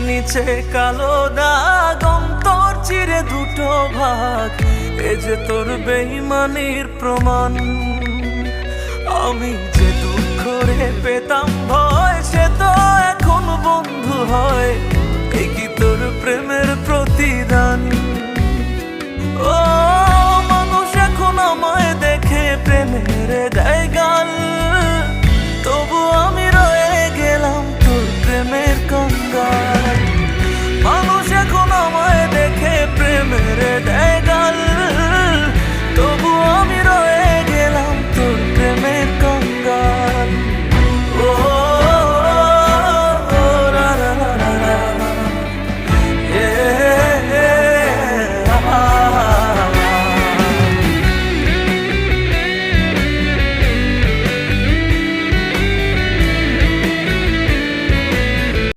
নিচে কালো দাগ, অন্তর চিরে দুটো ভাগ, এ যে তোর বেঈমানির প্রমাণ। আমি যে দুঃখ রে পেতাম ভয়, সে তো এখন